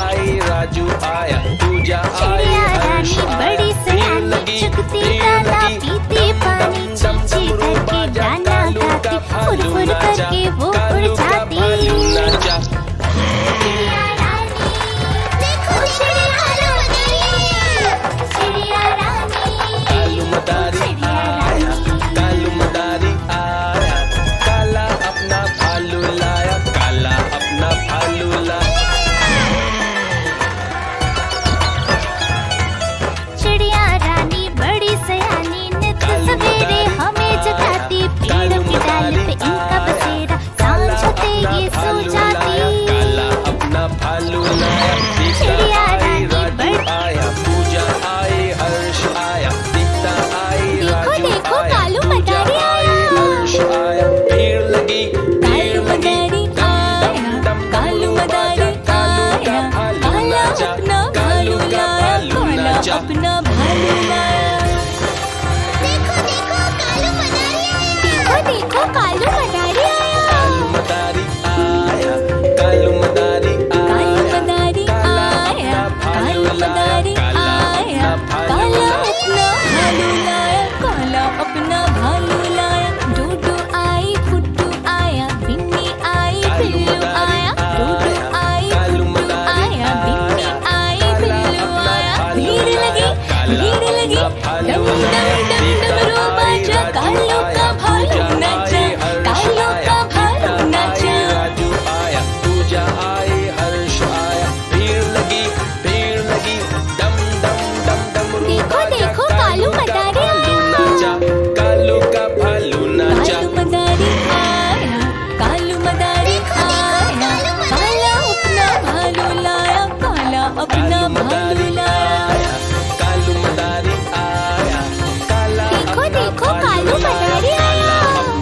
आई, राजू आया, पूजा आई, हर्ष आया, भीड़ लगी, भीड़ लगी, डम डम डमरू बाजा, कालू का भालू नाचा, कालू का भालू नाचा। कालू मदारी आया, कालू मदारी आया, काला अपना भालू लाया, काला अपना भालू लाया। चिड़िया रानी बड़ी सयानी, नित सवेरे हमें जगाती, पेड़ों की डाल पे इनका बसेरा, सांझ होते ये सो जाती। काला अपना भालू लाया, चिड़िया आई, रानी राजू आया, पूजा आई, हर्ष आया, दीप्ता आई, राजू देखो, आया, कालू पूजा मदारी आई, आया। हर्ष आया, भीड़ लगी, भीड़ कालू लगी, मदारी आया, डम कालू मदारी कालू का आया, भालू काला नाचा, अपना कालू भालू का लाया, भालू काला नाचा। अपना भालू लाया। देखो देखो कालू मदारी आया। कालू मदारी आया, कालू मदारी कालू आया, मदारी काला आया, अपना कालू भालू लाया, मदारी काला आया, अपना भालू काला लाया। अपना भालू लाया, काला अपना भालू लाया। डूडू आई, फुट्टू आया, बिन्नी आई, कालू बिल्लू मदारी आया, डूडू आया, आई, कालू फुट्टू मदारी आया, बिन्नी आया, आई, काला बिल्लू अपना आया। भालू भीड़ लगी, लाया, काला भीड़ लगी, अपना भालू डम डम लाया, डम दीप्ता डमरू आई, बाजा, राजू कालू का आया, भालू पूजा नाचा, आई, हर्ष कालू आया, का भालू दीप्ता नाचा। आई, राजू आया, पूजा आई, हर्ष आया, भीड़ लगी, भीड़ लगी, डम डम डम डमरू देखो, बाजा, देखो, कालू कालू का मदारी भालू आया। नाचा, कालू का भालू नाचा। कालू मदारी आया, कालू मदारी आया, काला अपना भालू लाया, काला अपना कालू भालू मदारी लाया। आया, कालू मदारी आया, काला देखो, अपना देखो, भालू कालू लाया, मदारी काला आया। अपना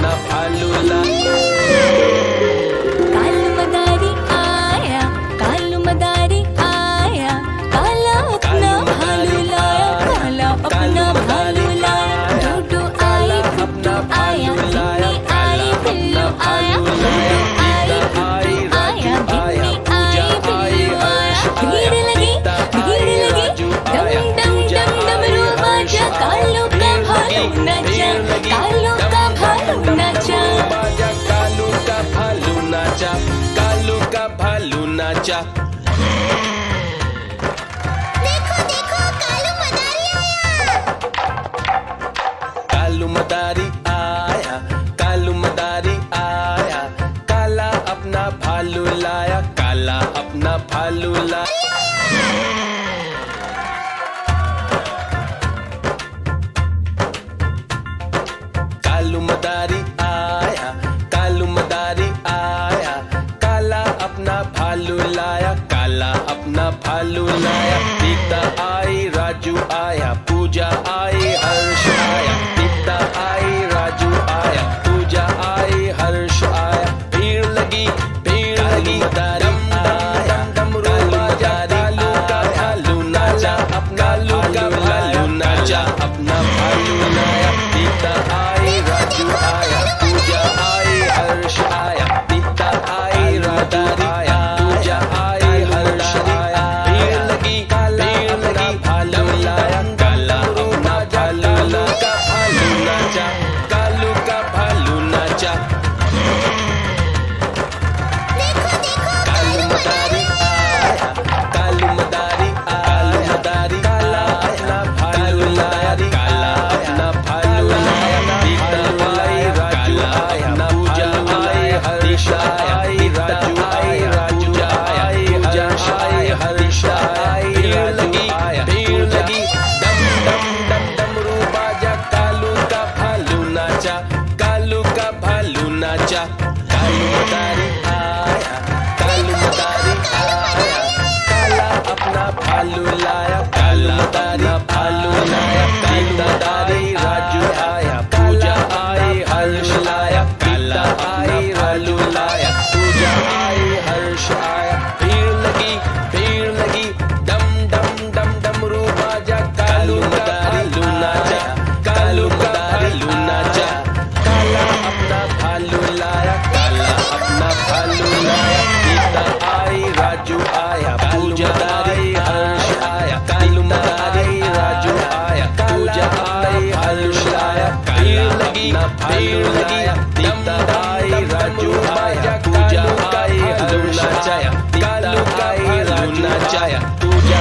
भीड़ लगी, दीप्ता आई, राजू आया, पूजा आई, हर्ष आया, कालू आई, राजू आया, पूजा।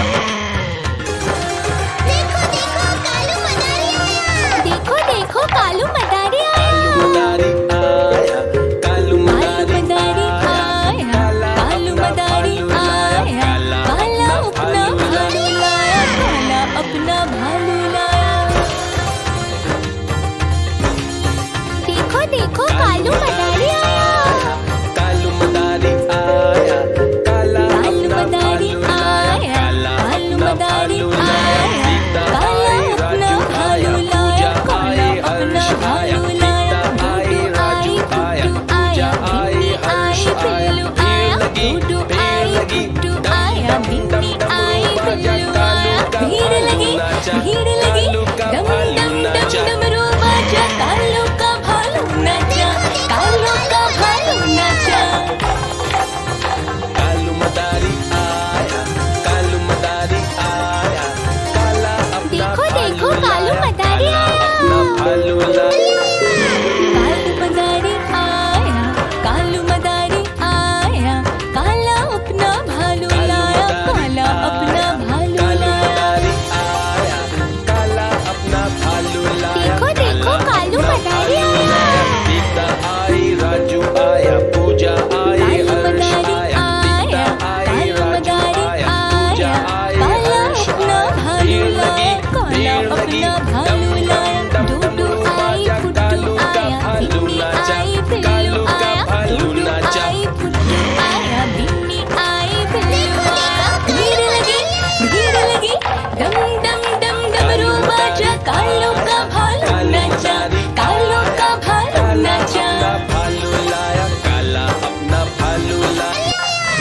देखो देखो कालू मदारी आया। कालू मदारी आया, कालू कालू मदारी मदारी आया, कालू मदारी आया, काला अपना भालू लाया, काला अपना भालू लाया। देखो देखो कालू मदारी आया। कालू मदारी आया, काला कालू अपना मदारी भालू लाया, आया, काला कालू अपना मदारी भालू लाया, आया, दीप्ता काला आई, अपना राजू आया, भालू लाया, पूजा काला आई, अपना हर्ष आया, भालू लाया, दीप्ता आई, गुड्डू राजू आई, आया, गुड्डू आया, पूजा आई, बिन्नी हर्ष आई, आया, बिल्लू भीड़ आया, लगी, गुड्डू भीड़ आई, लगी, गुड्डू डम आया, डम बिन्नी डम आई, डमरू बाजा, बिल्लू कालू आया, का भीड़ भालू लगी, नाचा, भीड़ लगी।